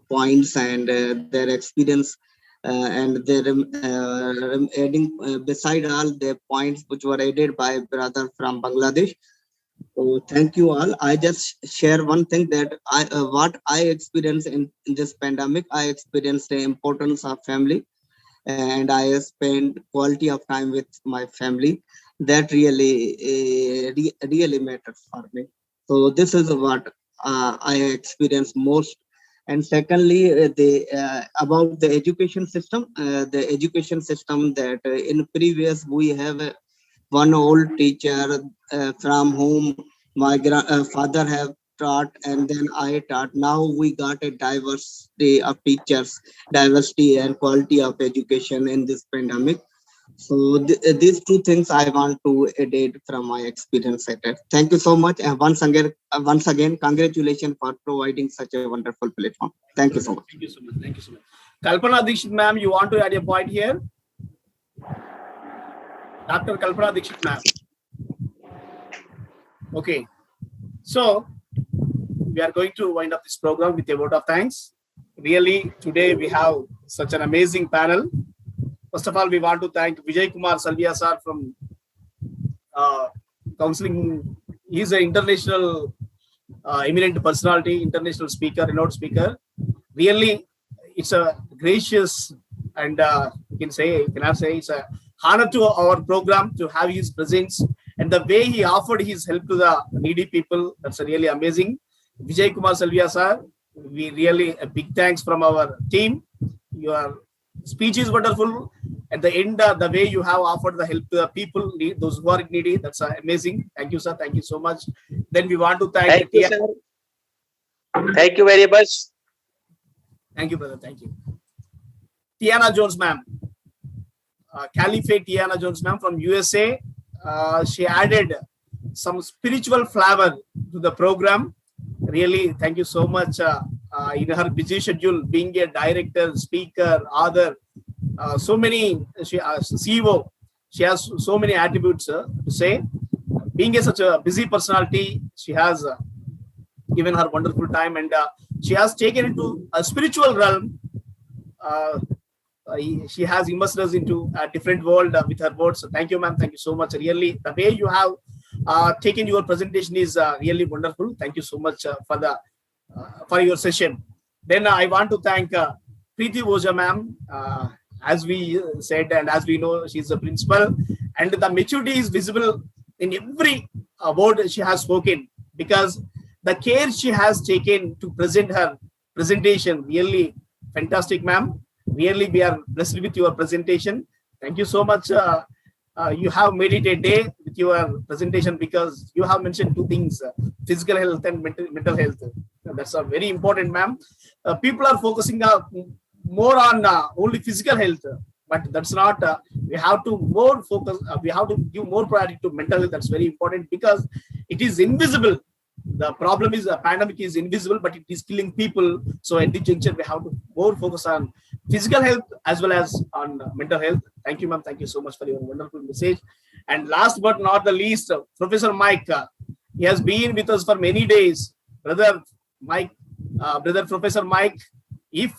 points and their experience, and they're adding beside all the points which were added by brother from Bangladesh. So thank you all. I just share one thing, that what I experienced in this pandemic. I experienced the importance of family, and I spend quality of time with my family. That really really matters for me. So this is what I experienced most. And secondly, about the education system. The education system that in previous we have one old teacher from whom my father have taught, and then I taught. Now we got a diversity of teachers, diversity and quality of education in this pandemic. So these two things I want to edit from my experience at it. Thank you so much, and once again, congratulations for providing such a wonderful platform. Thank you so much. Thank you so much. Thank you so much. Kalpana Dixit, ma'am, you want to add a point here? Dr. Kalpana Dixit, ma'am. Okay. So we are going to wind up this program with a vote of thanks. Really, today we have such an amazing panel. First of all, we want to thank Vijay Kumar Salvia sir from counseling. He's an international eminent personality, international speaker, renowned speaker. Really, it's a gracious and it's a honor to our program to have his presence, and the way he offered his help to the needy people. That's really amazing. Vijay Kumar Salvia sir, we really a big thanks from our team. Your speech is wonderful. At the end, the way you have offered the help to the people, those who are needy, that's amazing. Thank you, sir. Thank you so much. Then we want to thank you, sir. Thank you very much. Thank you, brother. Thank you. Tiana Jones, ma'am. Caliphate Tiana Jones, ma'am, from USA. She added some spiritual flavor to the program. Really, thank you so much. In her busy schedule, being a director, speaker, author, so many, CEO, she has so many attributes to say. Being such a busy personality, she has given her wonderful time, and she has taken into a spiritual realm. She has immersed us into a different world with her words. So thank you, ma'am. Thank you so much. Really, the way you have taken your presentation is really wonderful. Thank you so much for your session. Then I want to thank Preeti Oja, ma'am. As we said, and as we know, she's a principal, and the maturity is visible in every word she has spoken, because the care she has taken to present her presentation, really fantastic, ma'am. Really, we are blessed with your presentation. Thank you so much. You have made it a day with your presentation, because you have mentioned two things, physical health and mental health. That's a very important, ma'am. People are focusing more on only physical health, but that's not. We have to more focus. We have to give more priority to mental health. That's very important, because it is invisible. The problem is the pandemic is invisible, but it is killing people. So at this juncture, we have to more focus on physical health as well as on mental health. Thank you, ma'am. Thank you so much for your wonderful message. And last but not the least, Professor Mike. He has been with us for many days. Brother Mike, brother Professor Mike, if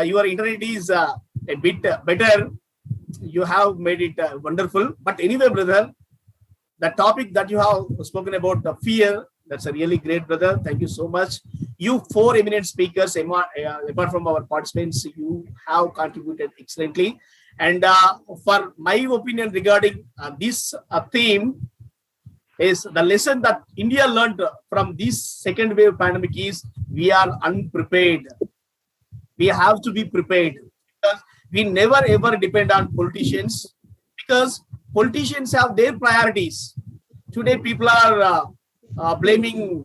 your internet is a bit better, you have made it wonderful. But anyway, brother, the topic that you have spoken about, the fear, that's a really great, brother. Thank you so much. You four eminent speakers, apart from our participants, you have contributed excellently. And for my opinion regarding this theme, is the lesson that India learned from this second wave pandemic is we are unprepared. We have to be prepared, because we never ever depend on politicians, because politicians have their priorities. Today, people are blaming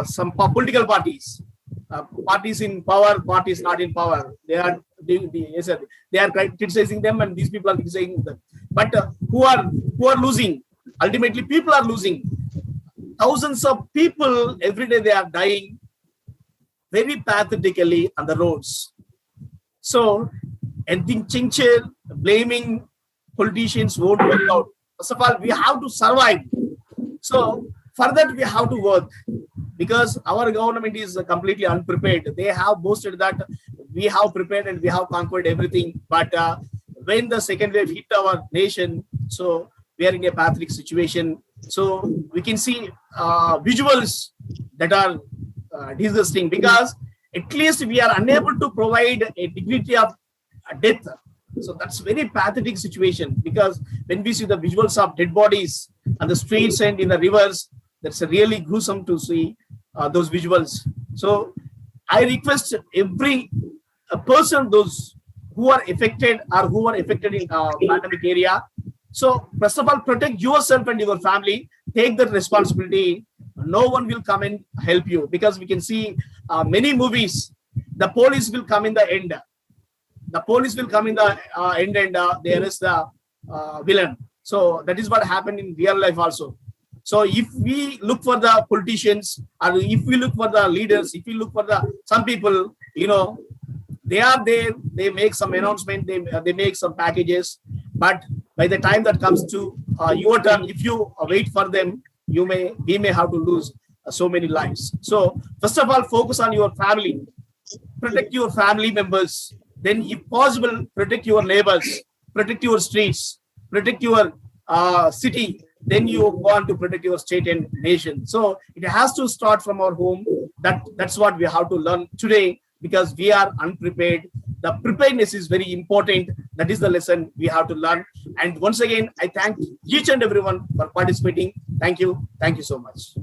some political parties, parties in power, parties not in power. They are criticizing them, and these people are criticizing them. But who are losing? Ultimately, people are losing. Thousands of people every day, they are dying very pathetically on the roads. So, at the juncture, blaming politicians won't work out. First of all, we have to survive. So, for that, we have to work, because our government is completely unprepared. They have boasted that we have prepared and we have conquered everything. But when the second wave hit our nation, so we are in a pathetic situation. So we can see visuals that are disgusting, because at least we are unable to provide a dignity of death. So that's very pathetic situation, because when we see the visuals of dead bodies on the streets and in the rivers, that's really gruesome to see those visuals. So I request every person, those who are affected or who are affected in pandemic area. So first of all, protect yourself and your family. Take that responsibility. No one will come and help you, because we can see many movies. The police will come in the end. The police will come in the end, and there is the villain. So that is what happened in real life also. So if we look for the politicians, or if we look for the leaders, if we look for some people, they are there, they make some announcement, they make some packages, but by the time that comes to your turn, if you wait for them, we may have to lose so many lives. So first of all, focus on your family, protect your family members. Then if possible, protect your neighbors, protect your streets, protect your city. Then you want to protect your state and nation. So it has to start from our home. That's what we have to learn today, because we are unprepared. The preparedness is very important. That is the lesson we have to learn. And once again, I thank each and everyone for participating. Thank you. Thank you so much.